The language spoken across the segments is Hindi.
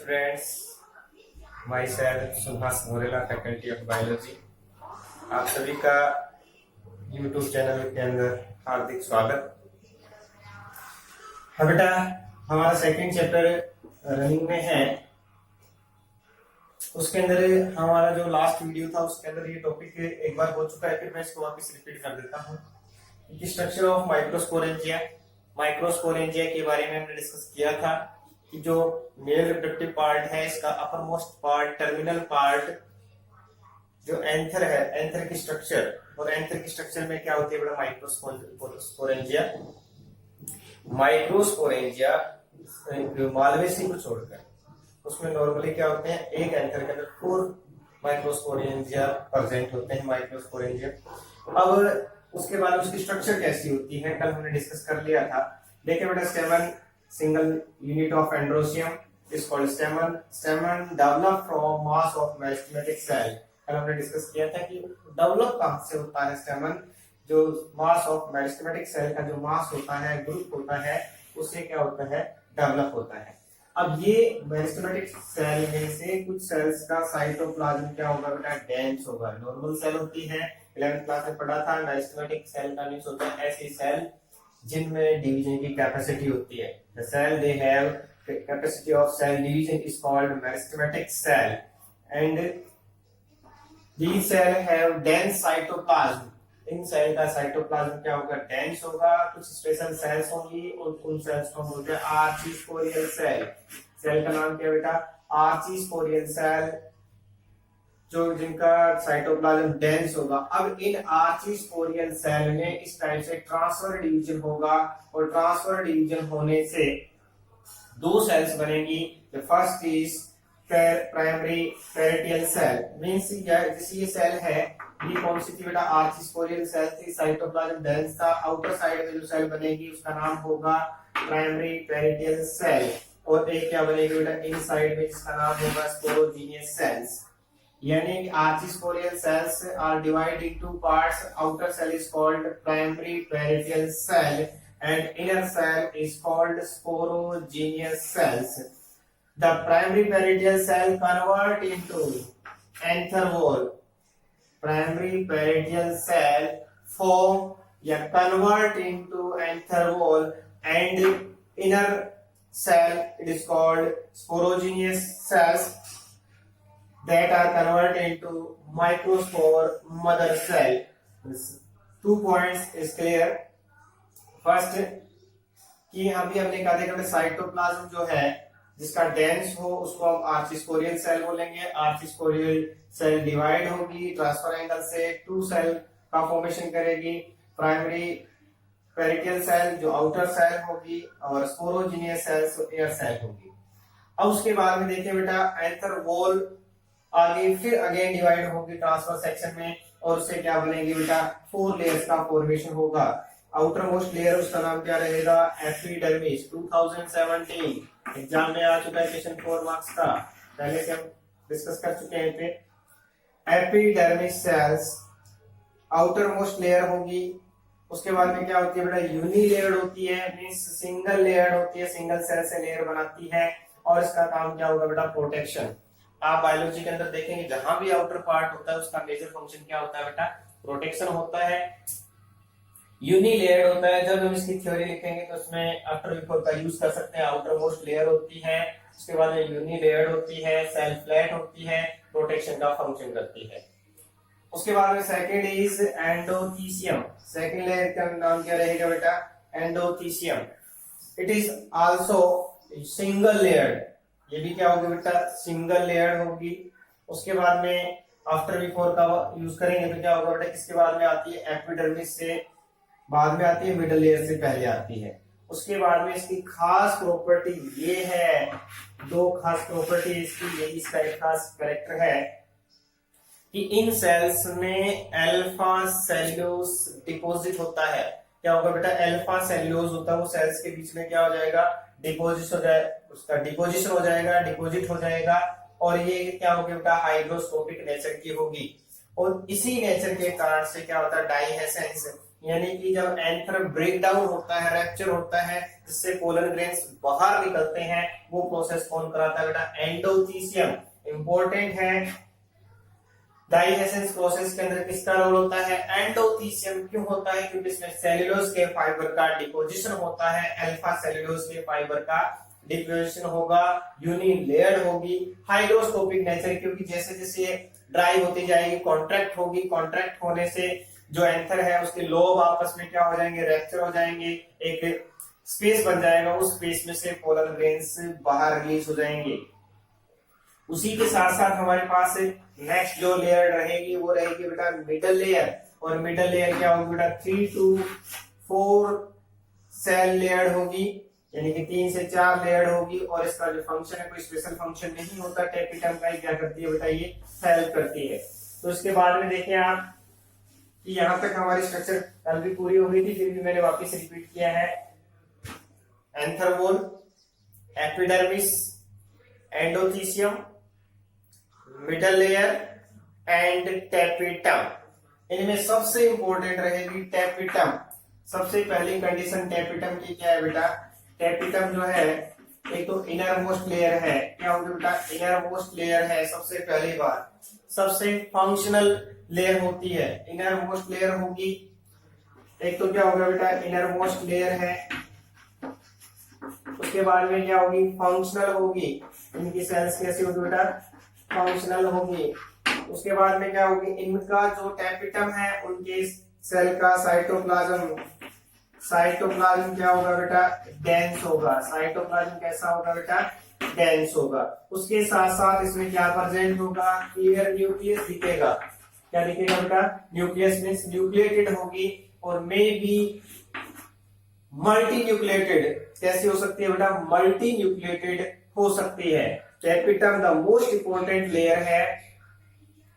Students, myself Subhash Morela, faculty of biology. आप सभी का यूट्यूब चैनल के अंदर हार्दिक स्वागत। हाँ बेटा, हमारा सेकंड चैप्टर रनिंग में है। उसके अंदर हमारा जो लास्ट वीडियो था उसके अंदर ये टॉपिक एक बार हो चुका है, फिर मैं इसको वापस रिपीट कर देता हूँ। Structure of microsporangia. माइक्रोस्पोरेंजिया के बारे में हमने डिस्कस किया था कि जो मेल रिप्रोडक्टिव पार्ट है, इसका upper most part, terminal part जो एंथर है, एंथर की स्ट्रक्चर, और एंथर की स्ट्रक्चर में क्या होती है बेटा, माइक्रोस्पोरेंजिया। माइक्रोस्पोरेंजिया मालवेसी को छोड़कर उसमें नॉर्मली क्या होते हैं, एक एंथर के अंदर 4 माइक्रोस्पोरेंजिया प्रेजेंट होते हैं, माइक्रोस्पोरेंजिया। अब उसके बाद उसकी स्ट्रक्चर कैसी होती है, कल हमने डिस्कस कर लिया था। देखिए बेटा, स्टेमन single unit of androecium is called stamen. Stamen develop from mass of meristematic cell. कल हमने डिस्कस किया था कि डेवलप कहाँ से होता है स्टेमन, जो मास ऑफ मेरिस्टेमेटिक सेल का जो मास होता है, ग्रुप होता है, उससे क्या होता है, डेवलप होता है। अब ये मेरिस्टेमेटिक सेल में से कुछ सेल्स का साइटोप्लाज्म क्या होगा बेटा, डेंस होगा। नॉर्मल सेल होती है, 11th क्लास में पढ़ा था। मेरिस्टेमेटिक सेल का मींस होता है ऐसी सेल जिनमें डिवीजन की कैपेसिटी होती है। The cell they have the capacity of cell division is called meristematic cell, and these cell have dense cytoplasm. इन सेल का साइटोप्लाज्म क्या होगा, डेंस होगा। कुछ स्पेशल सेल्स होंगी और उन सेल्स को बोलते हैं आर्चीस्पोरियल सेल। सेल का नाम क्या बेटा, आर्चीस्पोरियल सेल, जो जिनका साइटोप्लाज्म डेंस होगा। अब इन आर्चीस्पोरियल सेल में इस टाइप से ट्रांसफर डिवीजन होगा, और ट्रांसफर डिवीजन होने से 2 सेल्स बनेंगी। The first is primary parietal cell, means ये सेल है, ये कौन सी थी बेटा, आर्चीस्पोरियल सेल थी, साइटोप्लाज्म डेंस था। आउटर साइड में जो सेल बनेगी उसका नाम होगा प्राइमरी पेरिटियल सेल, और एक क्या बनेगी बेटा, इनसाइड में, जिसका नाम होगा स्पोरोजीनियस सेल्स। यानी archisporial cells are divided into parts. Outer cell is called primary peritoneal cell and inner cell is called sporogenous cells. The primary peritoneal cell convert into anther wall. Primary peritoneal cell form या convert into anther wall, and inner cell it is called sporogenous cells that are converted into microspore mother cell. 2 points is clear. First कि अभी हमने कहा था कि साइटोप्लाज्म जो है जिसका डेंस हो उसको हम आर्चीस्पोरियल सेल बोलेंगे। आर्चीस्पोरियल सेल डिवाइड होगी ट्रांसफर एंगल से, 2 सेल का फॉर्मेशन करेगी। प्राइमरी पेरिटियल सेल जो आउटर सेल होगी, और स्पोरोजीनियस सेल जो इनर सेल होगी। अब उसके बाद में देखिए बेटा, एंथर वॉल आगे फिर अगेन डिवाइड होगी ट्रांसफर सेक्शन में, और उससे क्या बनेगी बेटा, 4 लेयर्स का फॉर्मेशन होगा। आउटर मोस्ट लेयर उसका नाम क्या रहेगा, एपिडर्मिस। 2017 एग्जाम में आ चुका है क्वेश्चन 4 मार्क्स का, पहले से हम डिस्कस कर चुके हैं पे। Epidermis cells outermost layer होगी। उसके बाद में क्या होती है बेटा, यूनी लेयर्ड होती है, मींस सिंगल लेयर्ड होती है, सिंगल सेल से लेयर बनाती है, और इसका काम क्या होगा बेटा, प्रोटेक्शन। आप बायोलॉजी के अंदर देखेंगे जहां भी आउटर पार्ट होता है उसका मेजर फंक्शन क्या होता है बेटा, प्रोटेक्शन होता है। यूनी लेयर्ड होता है, जब हम इसकी थ्योरी लिखेंगे तो उसमें आफ्टर बिफोर का यूज कर सकते हैं। आउटर मोस्ट लेयर होती है, उसके बाद में यूनी लेयर्ड होती है, सेल फ्लैट होती है, प्रोटेक्शन का फंक्शन करती है। उसके बाद में second is endothecium. Second layer का नाम क्या रहेगा बेटा, endothecium. It is also single layered, ये भी क्या होगी बेटा, सिंगल लेयर होगी। उसके बाद में आफ्टर बिफोर का यूज करेंगे तो क्या होगा बेटा, इसके बाद में आती है एपिडर्मिस से बाद में आती है, मिडल लेयर से पहले आती है। उसके बाद में इसकी खास प्रॉपर्टी ये है, 2 खास प्रॉपर्टी इसकी, यही इसका एक खास कैरेक्टर है कि इन सेल्स में अल्फा सेल्यूलोज डिपॉजिट होता है। क्या होगा बेटा, अल्फा सेल्यूलोज होता है, वो सेल्स के बीच में क्या हो जाएगा, डिपोजिट हो जाए, उसका डिपोजिशन हो जाएगा, डिपोजिट हो जाएगा, और ये क्या होगी बेटा, हाइड्रोस्कोपिक नेचर की होगी। और इसी नेचर के कारण से क्या होता है, डाइहेसेंस, यानी कि जब एंथर ब्रेक डाउन होता है, रैप्चर होता है, जिससे पोलन ग्रेन्स बाहर निकलते हैं, वो प्रोसेस कौन कराता है बेटा? एंडोथीसियम। इंपॉर्टेंट है, डाइजेशन प्रोसेस के अंदर किसका रोल होता है? एंडोथीसियम। क्यों होता है? क्योंकि इसमें सेल्यूलोज के फाइबर का डिपोजिशन होता है, अल्फा सेल्यूलोज के फाइबर का डिपोजिशन होगा, यूनिलेयर्ड होगी, हाइड्रोस्कोपिक नेचर, क्योंकि जैसे जैसे ड्राई होती जाएगी कॉन्ट्रैक्ट होगी, कॉन्ट्रैक्ट होने से जो एंथर है उसके लोब आपस में क्या हो जाएंगे? रैप्चर हो जाएंगे, एक स्पेस बन जाएगा, उस स्पेस में से पोलन ग्रेन्स बाहर रिलीज हो जाएंगे। उसी के साथ साथ हमारे पास नेक्स्ट जो लेयर रहेगी वो रहेगी बेटा मिडल लेयर। और मिडल लेयर क्या होगी बेटा? 3 to 4 सेल लेयर होगी, यानी कि 3 से 4 लेयर होगी। और इसका जो फंक्शन है कोई स्पेशल फंक्शन नहीं होता, टेपिटम का क्या करती है बेटा? ये हेल्प करती है। तो इसके बाद में देखें आप कि यहाँ तक हमारी स्ट्रक्चर कल भी पूरी हो गई थी, फिर भी मैंने वापस रिपीट किया है। Anther wall, epidermis, endothecium, middle layer and tapetum. इनमें सबसे इंपॉर्टेंट रहेगी टेपिटम। सबसे पहली कंडीशन टेपिटम की क्या है बेटा? टेपिटम जो है एक तो इनर मोस्ट लेयर है। क्या होगी बेटा? इनर मोस्ट लेयर है। सबसे पहली बात सबसे फंक्शनल लेयर होती है, इनर मोस्ट लेयर होगी। एक तो क्या होगा बेटा? इनर मोस्ट लेयर है। उसके बाद में क्या होगी? फंक्शनल होगी। इनकी सेल्स कैसी होगी बेटा? फंक्शनल होगी। उसके बाद में क्या होगी? इनका जो टेपिटम है उनके सेल का साइटोप्लाज्म, साइटोप्लाज्म क्या होगा बेटा? डेंस होगा। साइटोप्लाज्म कैसा होगा बेटा? डेंस होगा। उसके साथ साथ इसमें क्या प्रेजेंट होगा? क्लियर न्यूक्लियस दिखेगा। क्या दिखेगा बेटा? न्यूक्लियस मींस न्यूक्लिएटेड होगी और मे बी मल्टी न्यूक्लिएटेड। कैसी हो सकती है बेटा? मल्टी न्यूक्लिएटेड हो सकती है। Tapetum the most important layer है,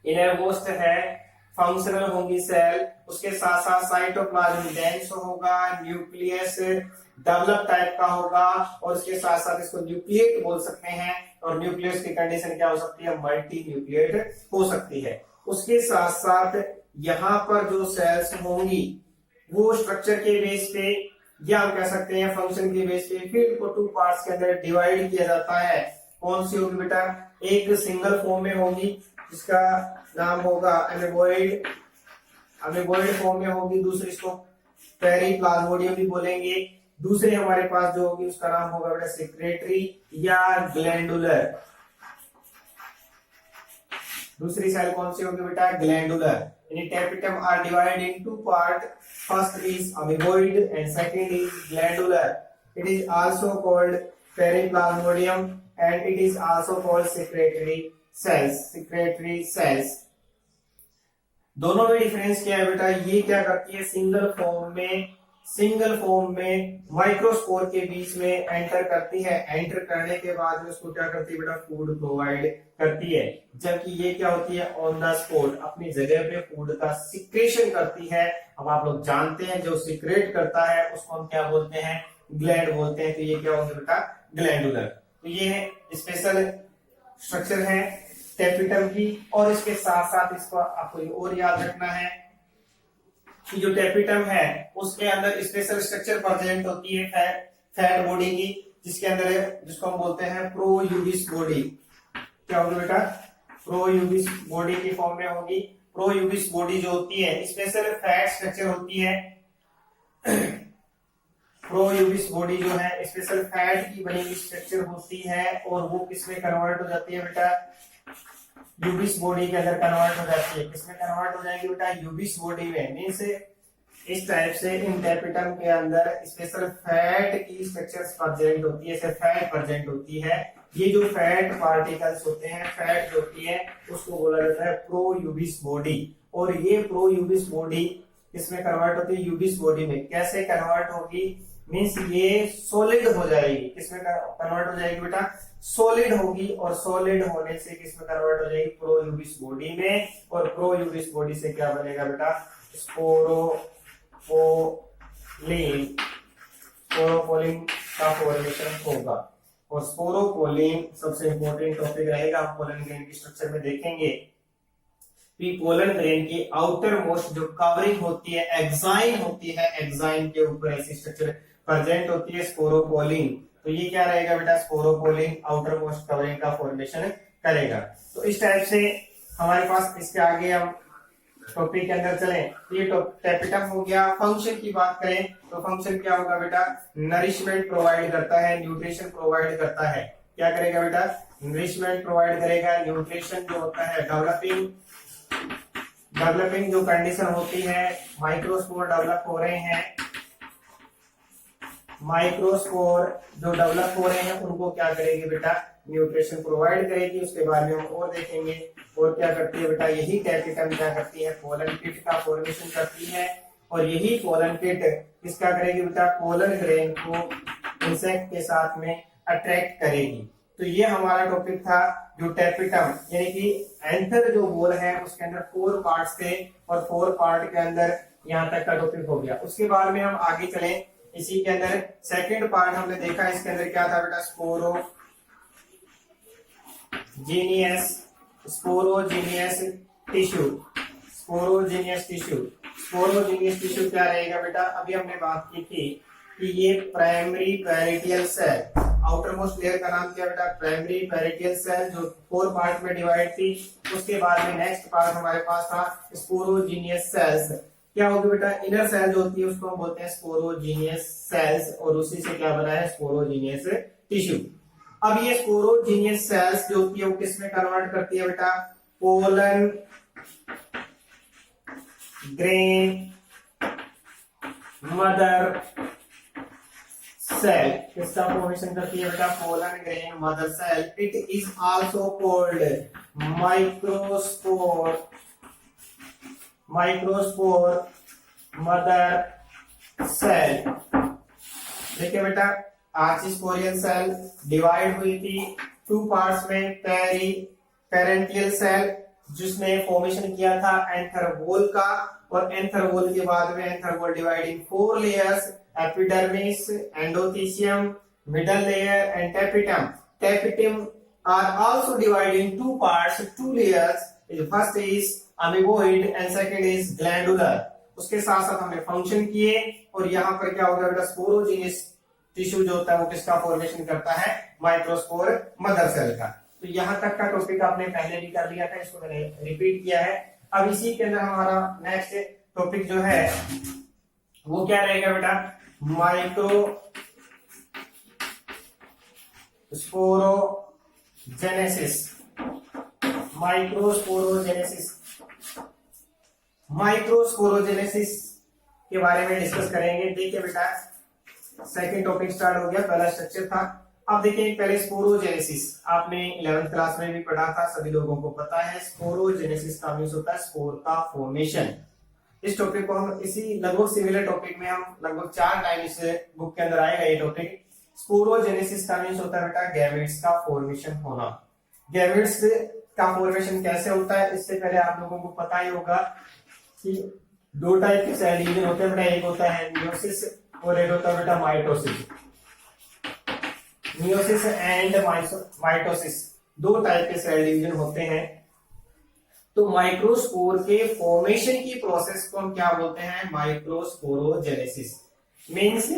इनर मोस्ट है, फंक्शनल होंगी सेल। उसके साथ साथ साइटोप्लाज्म डेंस होगा, न्यूक्लियस डेवलप टाइप का होगा और उसके साथ साथ इसको न्यूक्लिएट बोल सकते हैं। और न्यूक्लियस की कंडीशन क्या हो सकती है? मल्टी न्यूक्लिएट हो सकती है। उसके साथ साथ यहाँ पर जो सेल्स होंगी वो स्ट्रक्चर के बेस पे या हम कह सकते हैं फंक्शन के बेस पे फिर को 2 पार्ट्स के अंदर डिवाइड किया जाता है। कौन सी होगी बेटा? एक सिंगल फॉर्म में होगी जिसका नाम होगा अमीबॉइड, अमीबॉइड फॉर्म में होगी। दूसरी इसको पेरिप्लाज्मोडियम भी बोलेंगे। दूसरे हमारे पास जो होगी उसका नाम होगा बेटा सेक्रेटरी या ग्लैंडुलर। दूसरी सेल कौन सी होगी बेटा? ग्लैंडुलर। यानी tapetum are divided in 2 part, first is amoeboid and second is glandular. It is also called periplasmodium and it is also called secretory cells, secretory cells। दोनों में डिफरेंस क्या है बेटा? ये क्या करती है? सिंगल फॉर्म में माइक्रोस्पोर के बीच में एंटर करती है। एंटर करने के बाद में उसको क्या करती है बेटा? फूड प्रोवाइड करती है। जबकि ये क्या होती है? ऑन द स्पॉट अपनी जगह पे फूड का सिक्रेशन करती है। अब आप लोग जानते हैं जो सिक्रेट करता है उसको हम क्या बोलते हैं? ग्लैंड बोलते हैं। तो ये क्या होगा बेटा? ग्लैंडुलर। तो ये स्पेशल स्ट्रक्चर है टेपिटम की। और इसके साथ साथ इसको आपको और याद रखना है कि जो टेपिटम है उसके अंदर स्पेशल स्ट्रक्चर प्रेजेंट होती है फैट बॉडी की, जिसके अंदर जिसको हम बोलते हैं प्रोयूबिस बॉडी। क्या होगी बेटा? प्रोयूबिस बॉडी की फॉर्म में होगी। प्रोयूबिस बॉडी जो होती है स्पेशल फैट स्ट्रक्चर होती है। प्रोयूबिस बॉडी जो है स्पेशल फैट की बनी हुई स्ट्रक्चर होती है और वो किसमें कन्वर्ट हो जाती है बेटा? यूबिस बॉडी के अंदर कन्वर्ट हो जाती है। किसमें कन्वर्ट हो जाएगी बेटा? यूबिस बॉडी में। मींस इस टाइप से इन टेपिटम के अंदर स्पेशल फैट की स्ट्रक्चर्स प्रेजेंट होती है, फैट प्रेजेंट होती है। ये जो फैट पार्टिकल्स होते हैं, फैट जो होती है उसको बोला जाता है प्रोयूबिस बॉडी। और ये प्रोयूबिस बॉडी किसमें कन्वर्ट होती है? यूबिस बॉडी में। कैसे कन्वर्ट होगी? मींस ये सॉलिड हो जाएगी। किसमें कन्वर्ट हो जाएगी बेटा? सॉलिड होगी। और सॉलिड होने से किसमें कन्वर्ट हो जाएगी? प्रोयूबिस बॉडी में। और प्रोयूबिस बॉडी से क्या बनेगा बेटा? स्पोरोपोलिन। स्पोरोपोलिन का फॉर्मेशन होगा। और स्पोरोपोलिन सबसे इंपॉर्टेंट टॉपिक रहेगा, हम पोलन ग्रेन की स्ट्रक्चर में देखेंगे। पोलन ग्रेन की आउटर मोस्ट जो कवरिंग होती है, एक्साइन होती है, एक्साइन के ऊपर ऐसी स्ट्रक्चर प्रेजेंट होती है स्पोरोपोलिन। तो ये क्या रहेगा बेटा, स्पोरोपोलिन आउटर मोस्ट कवरिंग का फॉर्मेशन करेगा। तो इस टाइप से हमारे पास, इसके आगे हम टॉपिक के अंदर चले, ये टैपिटम हो गया। फंक्शन की बात करें तो फंक्शन क्या होगा बेटा, नरिशमेंट प्रोवाइड करता है, न्यूट्रिशन प्रोवाइड करता है। क्या करेगा बेटा, नरिशमेंट प्रोवाइड करेगा, न्यूट्रिशन जो होता है, डेवलपिंग जो कंडीशन होती है, माइक्रोस्पोर डेवलप हो रहे हैं, माइक्रोस्पोर जो डेवलप हो रहे हैं उनको क्या करेगी बेटा, न्यूट्रिशन प्रोवाइड करेगी। उसके बारे में हम और देखेंगे। और क्या करती है बेटा, यही टैपिटम क्या करती है, पोलन किट का फॉर्मेशन करती है। और यही पोलन किट किसका करेगी बेटा, पोलन ग्रेन को इंसेक्ट के साथ में अट्रैक्ट करेगी। तो ये हमारा टॉपिक था जो टैपिटम, यानी कि एंथर जो बोल है उसके अंदर 4 पार्ट्स थे और 4 पार्ट के अंदर यहाँ तक का टॉपिक हो गया। उसके बाद में हम आगे चले, इसी के अंदर सेकंड पार्ट हमने देखा, इसके अंदर क्या था बेटा, स्पोरोजीनियस टिश्यू। स्पोरोजीनियस टिश्यू क्या रहेगा बेटा, अभी हमने बात की थी कि ये primary parietal cell, outermost layer का नाम क्या बेटा, प्राइमरी पेरिटियल सेल, जो 4 पार्ट में डिवाइड थी। उसके बाद में नेक्स्ट पार्ट हमारे पास था स्पोरोजीनियस सेल्स। क्या होगी बेटा, इनर सेल जो होती है उसको हम बोलते हैं स्पोरोजीनियस सेल्स, और उसी से क्या बना है, स्पोरोजीनियस टिश्यू। अब ये स्पोरोजीनियस सेल्स जो होती है वो किस में कन्वर्ट करती है बेटा, पोलन ग्रेन मदर सेल। किसका फॉर्मेशन करती है बेटा, pollen grain mother cell. It is also called microspore mother cell. देखिए बेटा, आर्चिस्पोरियल सेल डिवाइड हुई थी 2 पार्ट्स में, पेरेंटियल सेल जिसने फॉर्मेशन किया था एंथरवोल का, और एंथरवोल के बाद में anther wall divide in 4 layers, epidermis, endothecium, middle layer and tapetum. Tapetum are also divided in 2 parts, 2 layers. First is amoeboid and second is glandular. उसके साथ साथ हमने फंक्शन किए, और यहाँ पर क्या होगा बेटा, स्पोरोजीनियस टिश्यू जो होता है वो किसका फॉर्मेशन करता है, माइक्रोस्पोर मदर सेल का। तो यहाँ तक का टॉपिक आपने पहले भी कर लिया था, इसको मैंने रिपीट किया है। अब इसी के अंदर हमारा नेक्स्ट टॉपिक जो है वो क्या रहेगा बेटा, माइक्रोस्पोरोजेनेसिस के बारे में डिस्कस करेंगे। देखिए बेटा, सेकंड टॉपिक स्टार्ट हो गया, पहला स्ट्रक्चर था। अब देखिए, पहले स्पोरोजेनेसिस आपने 11th क्लास में भी पढ़ा था, सभी लोगों को पता है। स्पोरोजेनेसिस का मीन्स होता है स्पोर का फॉर्मेशन। इस टॉपिक को हम इसी लगभग सिमिलर टॉपिक में हम लगभग 4 टाइम इस बुक के अंदर आएगा ये टॉपिक। स्पोरोजेनेसिस का मीन्स होता है बेटा गैमेट्स का फॉर्मेशन होना। गैमेट्स का फॉर्मेशन कैसे होता है, इससे पहले आप लोगों को पता ही होगा कि 2 टाइप के सेल डिवीजन होते हैं बेटा, एक होता है मियोसिस और एक होता है बेटा mitosis. Meiosis and mitosis 2 type के सेल डिवीजन होते हैं। तो माइक्रोस्पोर के फॉर्मेशन की प्रोसेस को हम क्या बोलते हैं, microsporogenesis. Means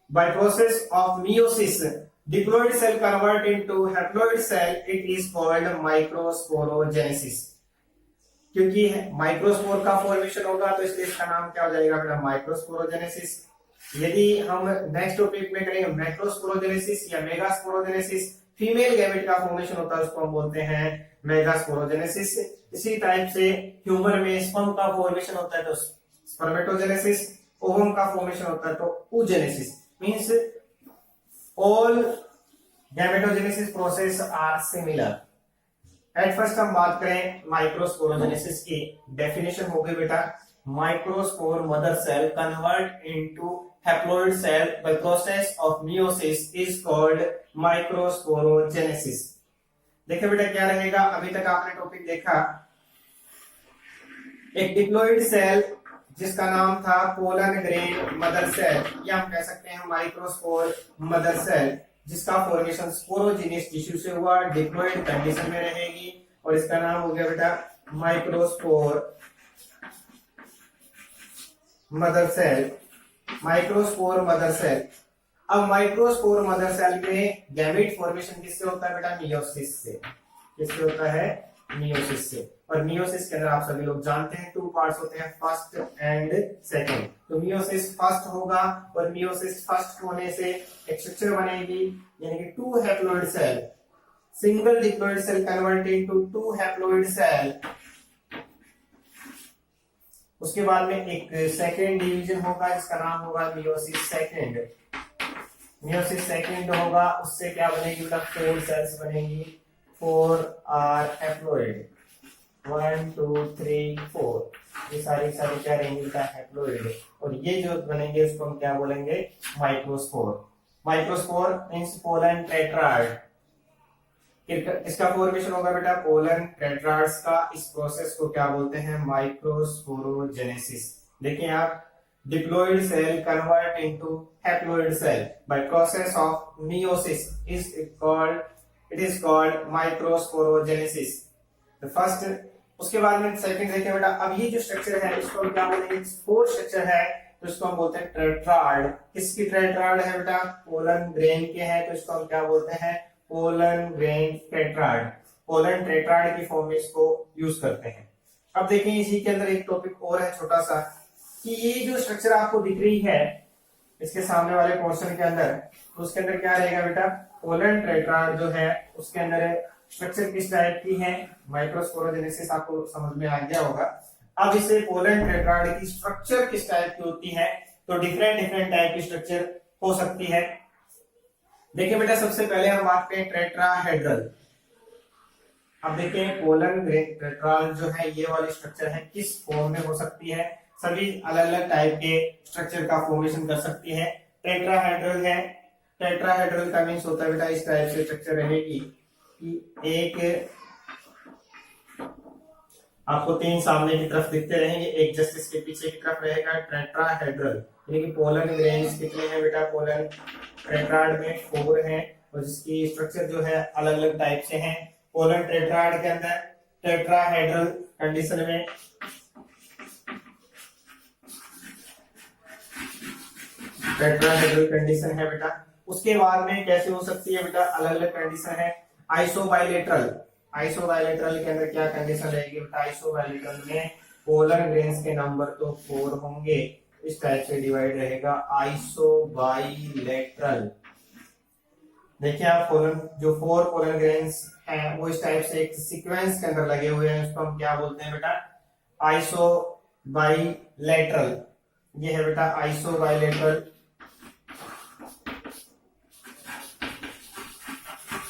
by process of meiosis diploid cell convert into haploid cell, it is called microsporogenesis। क्योंकि माइक्रोस्पोर का फॉर्मेशन होगा तो इसलिए इसका नाम क्या हो जाएगा बेटा, माइक्रोस्पोरोजेनेसिस। यदि हम नेक्स्ट टॉपिक में करेंगे मैक्रोस्पोरोजेनेसिस या मेगास्पोरोजेनेसिस, फीमेल गैमेट का फॉर्मेशन होता है उसको हम बोलते हैं मेगास्पोरोजेनेसिस। इसी टाइप से ह्यूमन में स्पर्म का फॉर्मेशन होता है तो स्पर्मेटोजेनेसिस, ओवम का फॉर्मेशन होता है तो oogenesis। Means all gametogenesis process are similar। At first हम बात करें माइक्रोस्पोरोजेनेसिस की, डेफिनेशन हो गई बेटा, microspore mother cell convert into haploid cell by process of meiosis is called microsporogenesis. देखिए बेटा क्या रहेगा, अभी तक आपने टॉपिक देखा, एक डिप्लॉइड सेल जिसका नाम था पोलन ग्रेन मदर सेल, या हम कह सकते हैं माइक्रोस्पोर मदर सेल, जिसका फॉर्मेशन स्पोरोजीनियस टिश्यू से हुआ, डिप्लॉइड कंडीशन में रहेगी, और इसका नाम हो गया बेटा microspore mother cell, microspore mother cell. अब माइक्रोस्पोर मदर सेल में गैमेट फॉर्मेशन किससे होता है बेटा? मियोसिस से। किससे होता है? मियोसिस से। और मियोसिस के अंदर आप सभी लोग जानते हैं 2 पार्ट्स होते हैं, फर्स्ट एंड सेकंड। तो मियोसिस फर्स्ट होगा और मियोसिस फर्स्ट होने से एक स्ट्रक्चर बनेगी, यानी कि 2 haploid cell, single diploid cell convert into 2 haploid cell. उसके बाद में एक सेकेंड डिवीजन होगा, जिसका नाम होगा मियोसिस सेकेंड। मियोसिस सेकेंड होगा, उससे क्या बनेगी बेटा? 4 सेल्स बनेगी। 4 आर हैप्लॉइड, 1 2 3 4, ये सारी क्या रहेंगी बेटा? हैप्लॉइड। और ये जो बनेंगे उसको हम क्या बोलेंगे? Microspore. Microspore means pollen tetrad. इसका फॉर्मेशन होगा बेटा पोलन टेट्राड्स का। इस प्रोसेस को क्या बोलते हैं? माइक्रोस्पोरोजेनेसिस। देखिए आप, diploid cell convert into haploid cell by process of meiosis it is called microsporogenesis. The first. उसके बाद में सेकंड देखिए बेटा, अब ये जो स्ट्रक्चर है इसको हम क्या बोलेंगे? फोर्थ स्ट्रक्चर है तो इसको हम बोलते हैं टेट्राड। किसकी टेट्राड है बेटा? पोलन ग्रेन के हैं, तो इसको हम क्या बोलते हैं? Pollen grain tetrad. Pollen tetrad की फॉर्म में इसको यूज करते हैं। अब देखें इसी के अंदर एक टॉपिक और है छोटा सा, कि ये जो स्ट्रक्चर आपको दिख रही है इसके सामने वाले पोर्शन के अंदर, तो उसके अंदर क्या रहेगा बेटा? पोलन टेट्राड जो है उसके अंदर स्ट्रक्चर किस टाइप की है? माइक्रोस्पोरोजेनेसिस आपको समझ में आ गया होगा। अब इसे पोलन टेट्राड की स्ट्रक्चर किस टाइप की होती है? तो डिफरेंट टाइप की स्ट्रक्चर हो सकती है। देखिए बेटा, सबसे पहले हम बात करें टेट्राहेड्रल। अब देखें पोलन टेट्राल जो है ये वाली स्ट्रक्चर है, किस फॉर्म में हो सकती है? सभी अलग अलग टाइप के स्ट्रक्चर का फॉर्मेशन कर सकती है। टेट्राहेड्रल है, टेट्राहेड्रल का मीन्स होता है बेटा इस टाइप से स्ट्रक्चर रहेगी कि एक आपको 3 सामने की तरफ दिखते रहेंगे, एक जस्ट इसके पीछे की तरफ रहेगा टेट्राहेड्रल। यानी कि पोलन ग्रेन्स कितने हैं बेटा? पोलन टेट्राड में 4 हैं और जिसकी स्ट्रक्चर जो है अलग अलग टाइप से हैं। पोलन टेट्राड के अंदर टेट्राहेड्रल कंडीशन में टेट्राहेड्रल कंडीशन है बेटा। उसके बाद में कैसे हो सकती है बेटा? अलग अलग कंडीशन है। आइसोबाइलेटरल, आइसोबाइलेटरल के अंदर क्या कंडीशन रहेगी बेटा? आइसोबाइलेटरल में पोलन ग्रेन्स के नंबर तो 4 होंगे, इस टाइप से डिवाइड रहेगा आइसोबाइलेटरल। देखिए आप, पोलन जो 4 पोलन ग्रेन्स हैं वो इस टाइप से एक सीक्वेंस के अंदर लगे हुए हैं, उसको हम क्या बोलते हैं बेटा? आइसोबाइलेटरल। ये है बेटा आइसोबाइलेटरल।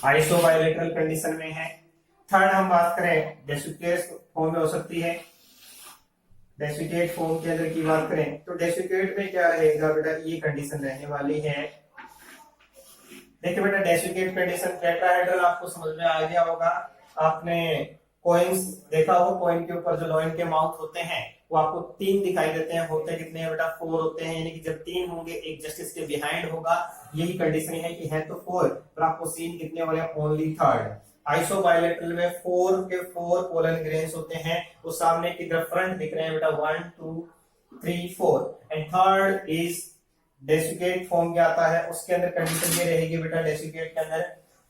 आइसोबाइलेटरल कंडीशन में है। थर्ड हम बात करें डेसिकेट फॉर्म में हो सकती है। डेसिकेट फॉर्म के अंदर की बात करें तो डेसिकेट में क्या रहेगा बेटा? ये कंडीशन रहने वाली है। देखिए बेटा, डेसिकेट कंडीशन टेट्राहेड्रल आपको समझ में आ गया होगा। आपने कॉइन्स देखा हो, कॉइन के ऊपर जो लॉइन के माउथ होते हैं वो आपको 3 दिखाई देते हैं। होते कितने हैं बेटा? 4 होते हैं। यानी कि जब 3 होंगे एक जस्टिस के बिहाइंड होगा, यही कंडीशन है कि है तो 4, पर आपको सीन कितने वाले? Only third. आइसोबाइलेटरल में 4 के 4 पोलन ग्रेन्स होते हैं, वो सामने की तरफ फ्रंट दिख रहे हैं बेटा 1 2 3 4। And third is desiccate form क्या आता है? उसके अंदर कंडीशन ये रहेगी बेटा डेसिकेट के अंदर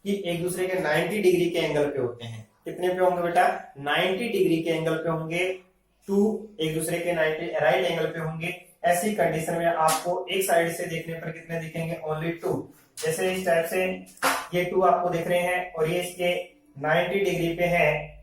कि एक दूसरे के 90 डिग्री के एंगल पे होते हैं। कितने पे होंगे बेटा? 90 डिग्री के एंगल पे होंगे। 2 एक दूसरे के 90 राइट एंगल पे होंगे। ऐसी कंडीशन में आपको एक साइड से देखने पर कितने दिखेंगे? ओनली 2। जैसे इस टाइप से ये 2 आपको दिख रहे हैं और ये इसके 90 डिग्री पे है।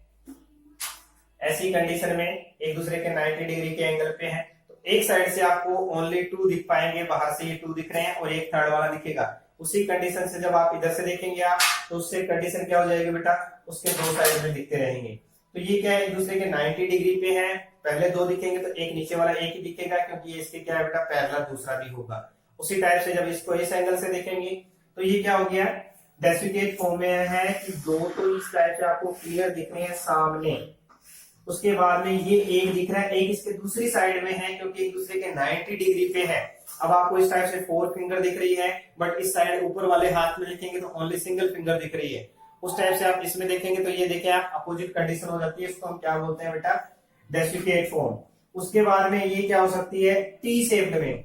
ऐसी कंडीशन में एक दूसरे के 90 डिग्री के एंगल पे है, तो एक साइड से आपको ओनली 2 दिख पाएंगे, बाहर से ये 2 दिख रहे हैं और एक थर्ड वाला दिखेगा। उसी कंडीशन से जब आप इधर से देखेंगे आप, तो उससे कंडीशन क्या हो जाएगी बेटा? उसके 2 साइड में दिखते रहेंगे। तो ये क्या है? एक दूसरे के 90 डिग्री पे है। पहले 2 दिखेंगे तो एक नीचे वाला एक ही दिखेगा, क्योंकि ये इसके क्या है बेटा? पैरेलल दूसरा भी होगा। उसी टाइप से जब इसको इस एंगल से देखेंगे तो ये क्या हो गया? डेसिकेट फॉर्म में है कि 2 तो इस टाइप से आपको क्लियर दिख रहे हैं सामने। उसके बाद में ये एक दिख रहा है, एक इसके दूसरी साइड में है, क्योंकि एक दूसरे के 90 डिग्री पे है। अब आपको इस टाइप से 4 फिंगर दिख रही है, बट इस साइड ऊपर वाले हाथ में देखेंगे तो ओनली सिंगल फिंगर दिख रही है। उस टाइप से आप इसमें देखेंगे तो ये देखें आप अपोजिट कंडीशन हो जाती है, इसको हम क्या बोलते हैं बेटा, डेसिकेट फॉर्म। उसके बाद में ये क्या हो सकती है, टी शेप्ड में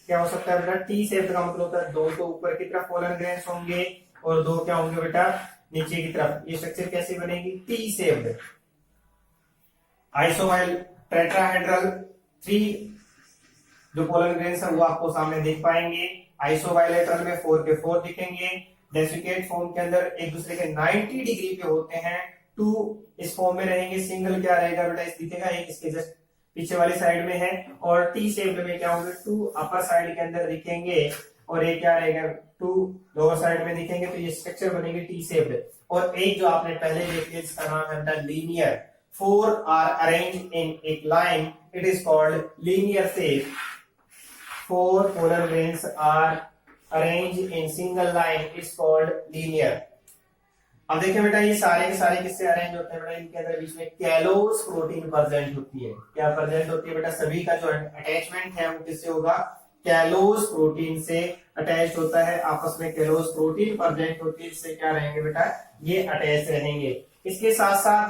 क्या हो सकता है बेटा, टी शेप्ड का मतलब होता है दो तो ऊपर की तरफ पोलन ग्रेन्स होंगे और दो क्या होंगे बेटा नीचे की तरफ। ये स्ट्रक्चर कैसी बनेगी, टी शेप्ड। आइसोवाइल टेट्राहेड्रल 3 जो पोलन ग्रेन्स है वो आपको सामने देख पाएंगे। आइसोबाइलेटरल में 4 के 4 दिखेंगे। डेसिकेट फॉर्म के अंदर एक दूसरे के 90 डिग्री पे होते हैं। 2 इस फॉर्म में रहेंगे, सिंगल क्या रहेगा बेटा, इस दिखेगा एक इसके जस्ट पीछे वाली साइड में है। और टी शेप्ड में क्या होंगे, 2 अपर साइड के अंदर दिखेंगे और एक क्या रहेगा 2 लोअर साइड में दिखेंगे। तो ये स्ट्रक्चर बनेगी टी शेप्ड। और एक जो आपने पहले देख लिया जिसका नाम है बेटा लीनियर, 4 आर अरेंज इन एक line, it is called linear shape. 4 polar grains are arranged in single line is called linear। अब देखिए बेटा ये सारे के सारे किससे अरेंज होते हैं बेटा, इनके अंदर बीच में कैलोस प्रोटीन प्रेजेंट होती है। क्या प्रेजेंट होती है बेटा, सभी का जो अटैचमेंट है वो किससे होगा, कैलोस प्रोटीन से अटैच होता है। आपस में कैलोस प्रोटीन प्रेजेंट होती है, इससे क्या रहेंगे बेटा, ये अटैच रहेंगे। इसके साथ साथ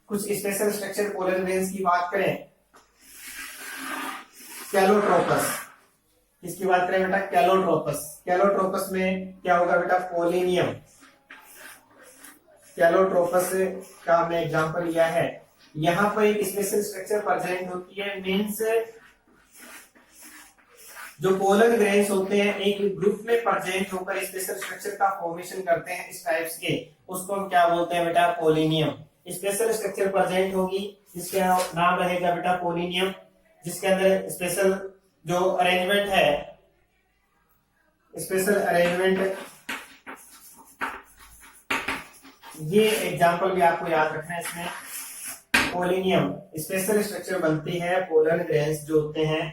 कुछ स्पेशल स्ट्रक्चर पोलर ग्रेन्स की बात करें, कैलोट्रोपस, इसकी बात करें बेटा कैलोट्रोपस। कैलोट्रोपस में क्या होगा बेटा, पोलिनियम। कैलोट्रोपस का हमने एग्जांपल लिया है। यहां पर एक स्पेशल स्ट्रक्चर प्रेजेंट होती है, मींस जो पोलन ग्रेन्स होते हैं एक ग्रुप में प्रेजेंट होकर स्पेशल स्ट्रक्चर का फॉर्मेशन करते हैं इस टाइप्स के, उसको हम क्या बोलते हैं बेटा, पोलिनियम। स्पेशल स्ट्रक्चर प्रेजेंट होगी जिसका नाम रहेगा बेटा पोलिनियम, जिसके अंदर स्पेशल जो अरेंजमेंट है, स्पेशल अरेंजमेंट, ये एग्जांपल भी आपको याद रखना है इसमें। पोलिनियम स्पेशल स्ट्रक्चर बनती है, पोलन ग्रेन्स जो होते हैं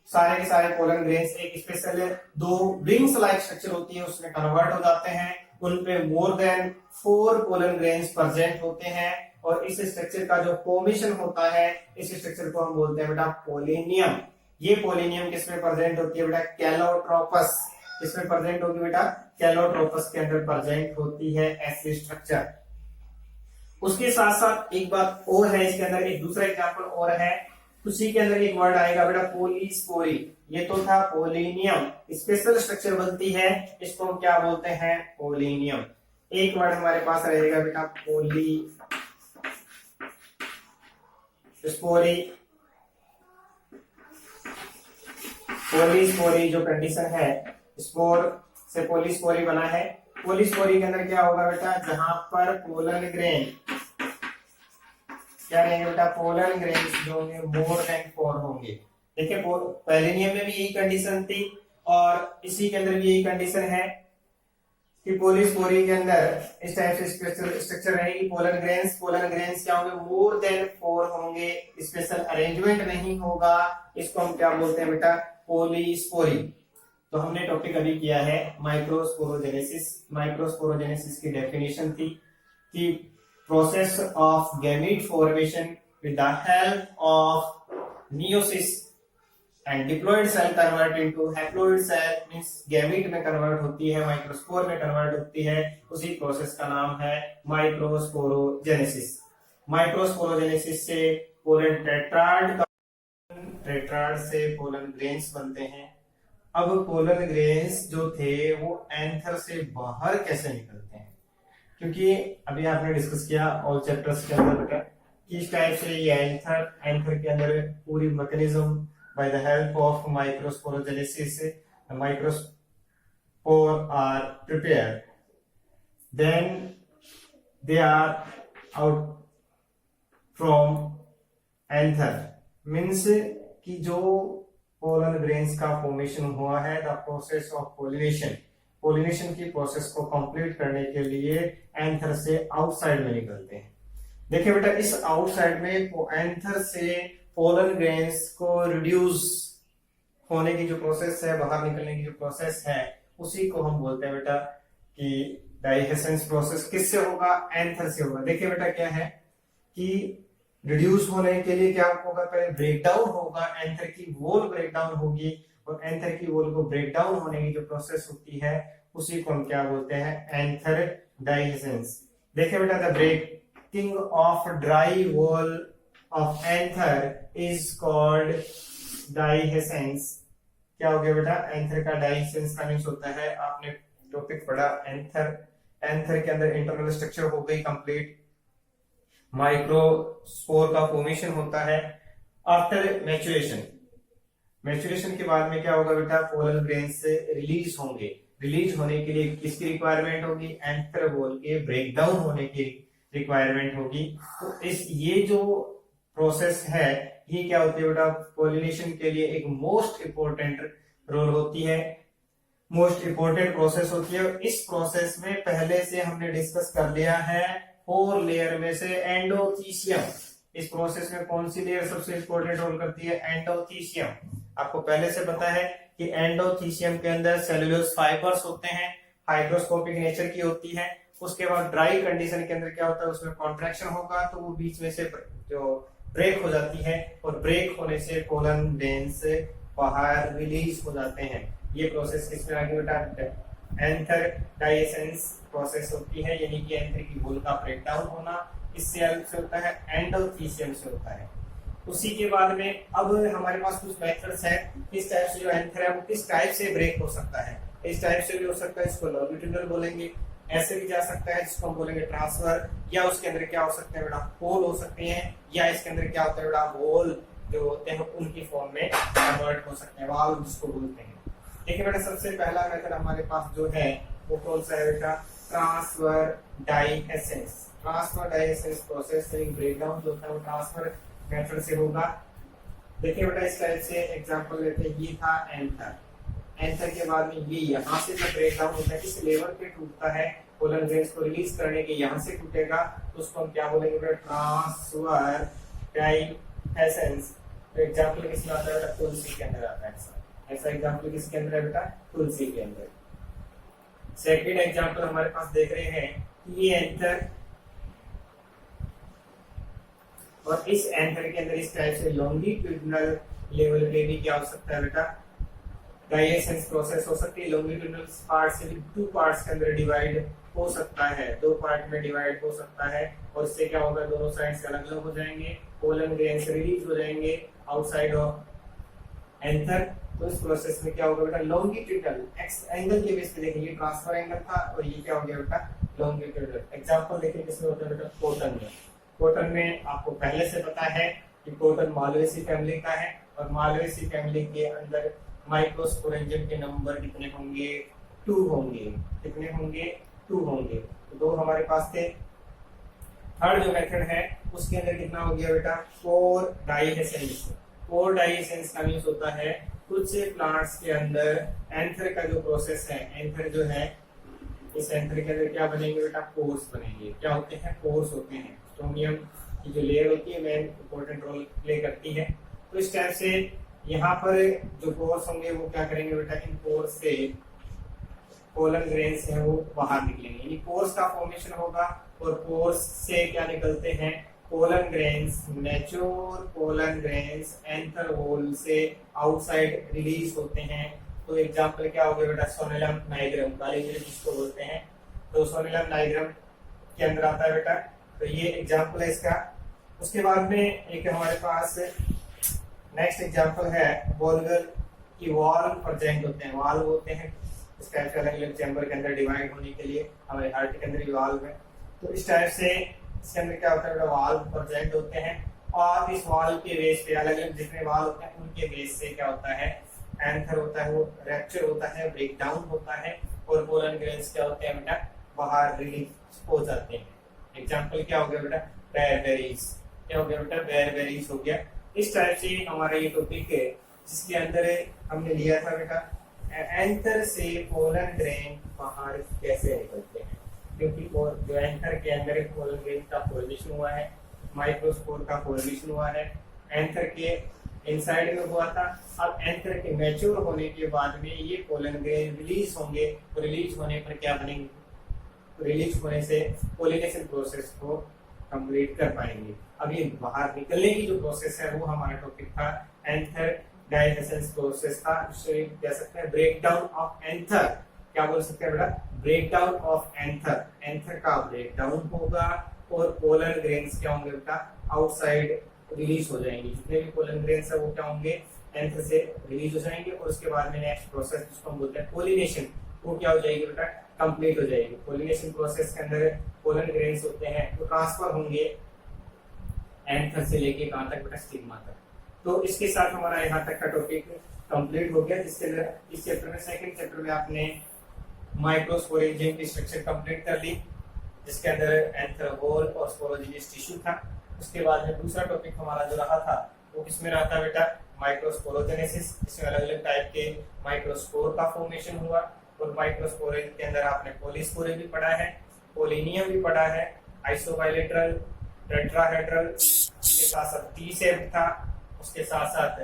सारे के सारे पोलन ग्रेन्स एक स्पेशल 2 विंग्स लाइक स्ट्रक्चर होती है उसमें कन्वर्ट हो जाते हैं। उनपे more than 4 pollen grains present होते हैं और इस स्ट्रक्चर का जो फॉर्मेशन होता है इस स्ट्रक्चर को हम बोलते हैं बेटा पोलिनियम। ये पोलिनियम किसमें प्रेजेंट होती है बेटा, कैलोट्रोपस। किसमें प्रेजेंट होगी बेटा, कैलोट्रोपस के अंदर प्रेजेंट होती है ऐसी स्ट्रक्चर। उसके साथ साथ एक बात और है इसके अंदर, एक दूसरा एग्जांपल और है, उसी के अंदर एक वर्ड आएगा बेटा पोलीस्पोरी। ये तो था पोलिनियम, स्पेशल स्ट्रक्चर बनती है, इसको हम क्या बोलते हैं, पोलिनियम। एक वर्ड हमारे पास रहेगा बेटा पोलीस्पोरी। पोलीस्पोरी जो कंडीशन है, स्पोर से पोलीस्पोरी बना है। पोलीस्पोरी के अंदर क्या होगा बेटा, जहां पर पोलन ग्रेन क्या रहेंगे बेटा, पोलन ग्रेन्स जो होंगे मोर देन 4 होंगे। देखिए पहले नियम में भी यही कंडीशन थी और इसी के अंदर भी यही कंडीशन है कि पोलीस्पोरी के अंदर इस टाइप से स्ट्रक्चर रहेगी। पोलन ग्रेन्स क्या होंगे, मोर देन 4 होंगे, स्पेशल अरेंजमेंट नहीं होगा, इसको हम क्या बोलते हैं बेटा, पोलीस्पोरी। तो हमने टॉपिक अभी किया है माइक्रोस्पोरोजेनेसिस। माइक्रोस्पोरोजेनेसिस की डेफिनेशन थी कि process of gamete formation with the help of meiosis and diploid cell convert into haploid cell, means gamete में convert होती है, माइक्रोस्पोर में convert होती है, उसी प्रोसेस का नाम है माइक्रोस्पोरोजेनेसिस। माइक्रोस्पोरोजेनेसिस से पोलन टेट्राड से पोलन ग्रेन्स बनते हैं। अब पोलन ग्रेन्स जो थे वो एंथर से बाहर कैसे निकलते हैं, क्योंकि अभी आपने डिस्कस किया ऑल चैप्टर्स के अंदर बेटा किस टाइप से ये एंथर के अंदर पूरी mechanism by the help of microsporogenesis microspore are prepared, then they are out from anther, means कि जो पोलन ग्रेन्स का फॉर्मेशन हुआ है, द प्रोसेस ऑफ पोलिनेशन की प्रोसेस को कंप्लीट करने के लिए एंथर से आउटसाइड में निकलते हैं। देखिए बेटा इस आउटसाइड में एंथर से पोलन ग्रेन्स को रिड्यूस होने की जो प्रोसेस है, बाहर निकलने की जो प्रोसेस है, उसी को हम बोलते हैं बेटा कि डाइहेसेंस प्रोसेस। किससे होगा, एंथर से होगा। देखिए बेटा क्या है कि रिड्यूस होने के लिए क्या होगा, पहले ब्रेकडाउन होगा, एंथर की वॉल ब्रेकडाउन होगी और एंथर की वॉल को ब्रेकडाउन होने की जो प्रोसेस होती है उसी को हम क्या बोलते हैं, एंथर डाइहेसेंस। देखिए बेटा, the breaking of dry wall of anther is called dehiscence. क्या हो गया बेटा, एंथर का डाइहेसेंस का मींस होता है, आपने टॉपिक पढ़ा एंथर, एंथर के अंदर इंटरनल स्ट्रक्चर हो गई कंप्लीट, माइक्रोस्पोर का फॉर्मेशन होता है आफ्टर मैच्योरेशन। मैच्योरेशन के बाद में क्या होगा बेटा, पोलन ग्रेन से रिलीज होंगे। रिलीज होने के लिए किसकी रिक्वायरमेंट होगी, एंथर वॉल के ब्रेक डाउन होने की रिक्वायरमेंट होगी। तो इस ये जो प्रोसेस है, ये क्या होती है बेटा, पोलिनेशन के लिए एक मोस्ट इंपोर्टेंट रोल होती है, मोस्ट इंपोर्टेंट प्रोसेस होती है। और इस प्रोसेस में पहले से हमने डिस्कस कर लिया है 4 लेयर में से एंडोथीसियम। इस प्रोसेस में कौन सी लेयर सबसे इंपॉर्टेंट रोल करती है, एंडोथीसियम। आपको पहले से पता है कि एंडोथीसियम के अंदर सेलुलोज फाइबर्स होते हैं, हाइड्रोस्कोपिक नेचर की होती है। उसके बाद ड्राई कंडीशन के अंदर क्या होता है, उसमें कॉन्ट्रैक्शन होगा तो वो बीच में से जो ब्रेक हो जाती है, और ब्रेक होने से पोलन ग्रेन से बाहर रिलीज हो जाते हैं। ये प्रोसेस किसमें आगे बेटा, एंथर डाइसेंस प्रोसेस होती है, यानी कि एंथर की वॉल का ब्रेक डाउन होना इससे होता है, एंडोथीसियम से होता है। उसी के बाद में अब हमारे पास कुछ मेथड्स हैं, इस टाइप से जो एंथर है वो किस टाइप से ब्रेक हो सकता है। इस टाइप से भी हो सकता है, इसको लॉन्गिट्यूडनल बोलेंगे, ऐसे भी जा सकता है जिसको हम बोलेंगे ट्रांसफर, या उसके अंदर क्या हो सकते हैं बेटा, होल हो सकते हैं, या इसके अंदर क्या होता है बेटा, होल जो होते हैं उनकी फॉर्म में कन्वर्ट हो सकते हैं, वाल्व जिसको बोलते हैं। देखिए बेटा, सबसे पहला मेथड हमारे पास जो है वो कौन सा है बेटा, ट्रांसफर डाइहेसेंस। ट्रांसफर डाइहेसेंस प्रोसेस से ब्रेक डाउन जो होता है वो ट्रांसफर मेथड से होगा। देखिए बेटा, इस टाइप से एग्जांपल लेते हैं, ये था एंथर, एंथर के बाद में ये यहाँ से जब ब्रेक डाउन होता है इस लेवल पे टूटता है, पोलन ग्रेन्स को रिलीज करने के यहाँ से टूटेगा, तो उसको हम क्या बोलेंगे बेटा, ट्रांसफर डाइहेसेंस। तो एग्जांपल किसमें आता है बेटा, तुलसी के अंदर आता है। ऐसा एग्जांपल किसके अंदर है बेटा, तुलसी के अंदर। सेकंड एग्जांपल हमारे पास देख रहे हैं कि ये एंथर, और इस एंथर के अंदर इस टाइप से लॉन्गिट्यूडिनल लेवल पे भी क्या हो सकता है बेटा, डाइहेसेंस प्रोसेस हो सकती है। लॉन्गिट्यूडिनल पार्ट से भी 2 पार्ट्स के अंदर डिवाइड हो सकता है, 2 पार्ट में डिवाइड हो सकता है, और इससे क्या होगा, दोनों साइड से अलग अलग हो जाएंगे, पोलन ग्रेन्स रिलीज हो जाएंगे आउटसाइड ऑफ एंथर। तो इस प्रोसेस में क्या होगा बेटा, लॉन्गिट्यूडिनल एक्स एंगल के बेस पे देखिए, ट्रांसफर एंगल था और ये क्या हो गया बेटा, लॉन्गिट्यूडिनल। एग्जांपल देखिए किसमें होता है बेटा, कॉटन में। कॉटन में आपको पहले से पता है कि कॉटन मालवेसी फैमिली का है, और मालवेसी फैमिली के अंदर माइक्रोस्पोरेंजियम के नंबर कितने होंगे, 2 होंगे। कितने होंगे, 2 होंगे। तो 2 हमारे पास थे। थर्ड जो मेथड है उसके अंदर कितना हो गया बेटा, 4 डाइहेसेंस। 4 डाइहेसेंस का मींस होता है कुछ से प्लांट्स के अंदर एंथर का जो प्रोसेस है, एंथर जो है, इस एंथर के अंदर क्या बनेंगे बेटा, पोर्स बनेंगे। क्या होते हैं, पोर्स होते हैं। स्ट्रोमियम की जो लेयर होती है मेन इंपॉर्टेंट रोल प्ले करती है। तो इस टाइप से यहाँ पर जो पोर्स होंगे वो क्या करेंगे बेटा, इन पोर्स से पोलन ग्रेन्स हैं वो बाहर निकलेंगे, यानी पोर्स का फॉर्मेशन होगा, और पोर्स से क्या निकलते हैं, pollen grains, mature pollen grains anther wall से आउटसाइड रिलीज होते हैं। तो एग्जांपल क्या हो गया बेटा, सोनेलम नाइग्रम, काली मिर्च जिसको बोलते हैं। तो सोनेलम नाइग्रम के अंदर आता है बेटा, तो ये एग्जांपल है इसका। उसके बाद में एक हमारे पास नेक्स्ट एग्जांपल है वॉल्वल की वॉल प्रेजेंट होते हैं, वाल्व होते हैं इस टाइप से अलग अलग चैम्बर के अंदर डिवाइड होने के लिए। हमारे हार्ट के अंदर भी वाल्व है, तो इस टाइप से इसके अंदर क्या होता है बेटा, वाल्व प्रेजेंट होते हैं, और इस वाल्व के बेस पे अलग अलग जितने वाल्व होते हैं उनके बेस से क्या होता है, एंथर होता है वो रैप्चर होता है, ब्रेक डाउन होता है, और पोलन ग्रेन्स क्या होते हैं बेटा, बाहर रिलीज हो जाते हैं। एग्जांपल क्या हो गया बेटा, बेरबेरीज। क्या हो गया बेटा, बेरबेरीज हो गया। इस टाइप से हमारा ये टॉपिक है जिसके अंदर हमने लिया था बेटा, एंथर से पोलन ग्रेन बाहर कैसे निकलते हैं, क्योंकि जो एंथर के अंदर पोलन ग्रेन का फॉर्मेशन हुआ है, माइक्रोस्पोर का फॉर्मेशन हुआ है, एंथर के इनसाइड में हुआ था। अब एंथर के मैच्योर होने के बाद में ये पोलन ग्रेन रिलीज होंगे, तो रिलीज होने पर क्या बनेंगे, रिलीज होने से पोलिनेशन प्रोसेस को कंप्लीट कर पाएंगे। अब ये बाहर निकलने की जो प्रोसेस है वो हमारा टॉपिक था, एंथर डाइहेसेंस प्रोसेस था, जिसे कह सकते हैं ब्रेक डाउन ऑफ एंथर। क्या बोल सकते हैं बेटा, ब्रेकडाउन ऑफ एंथर, एंथर का ब्रेकडाउन होगा और पोलन ग्रेन्स क्या होंगे बेटा, आउटसाइड रिलीज हो जाएंगे, जितने भी पोलन ग्रेन्स है वो क्या होंगे, एंथर से रिलीज हो जाएंगे और उसके बाद में नेक्स्ट प्रोसेस जिसको हम बोलते हैं पोलिनेशन, वो क्या हो जाएगी बेटा, कंप्लीट हो जाएगी। पोलिनेशन प्रोसेस के अंदर पोलन ग्रेन्स होते हैं वो ट्रांसफर होंगे एंथर से लेके कहां तक बेटा, स्टिग्मा तक। तो इसके साथ हमारा यहाँ तक का टॉपिक कंप्लीट हो गया, जिससे इस चैप्टर में, सेकंड चैप्टर में आपने माइक्रोस्पोरेंजियम की स्ट्रक्चर कंप्लीट कर ली, जिसके अंदर एंथर वॉल और स्पोरोजिनियस टिश्यू था। उसके बाद में दूसरा टॉपिक हमारा जो रहा था वो किसमें रहा था बेटा, माइक्रोस्पोरोजेनेसिस, जिसमें अलग अलग टाइप के माइक्रोस्पोर का फॉर्मेशन हुआ। और माइक्रोस्पोर के अंदर आपने पॉलीस्पोरे भी पढ़ा है, पोलिनियम भी पढ़ा है, आइसोबाइलेटरल, टेट्राहेड्रल, उसके साथ साथ टी शेप था, उसके साथ साथ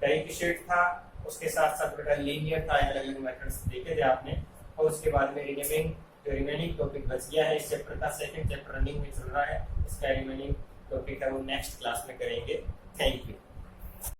डाइकिशेट था, उसके साथ साथ बेटा लीनियर था, अलग अलग मेथड्स देखे थे आपने। और उसके बाद में रिमेनिंग टॉपिक बच गया है इस चैप्टर का, सेकंड चैप्टर रनिंग में चल रहा है, इसका रिमेनिंग टॉपिक है वो नेक्स्ट क्लास में करेंगे। Thank you.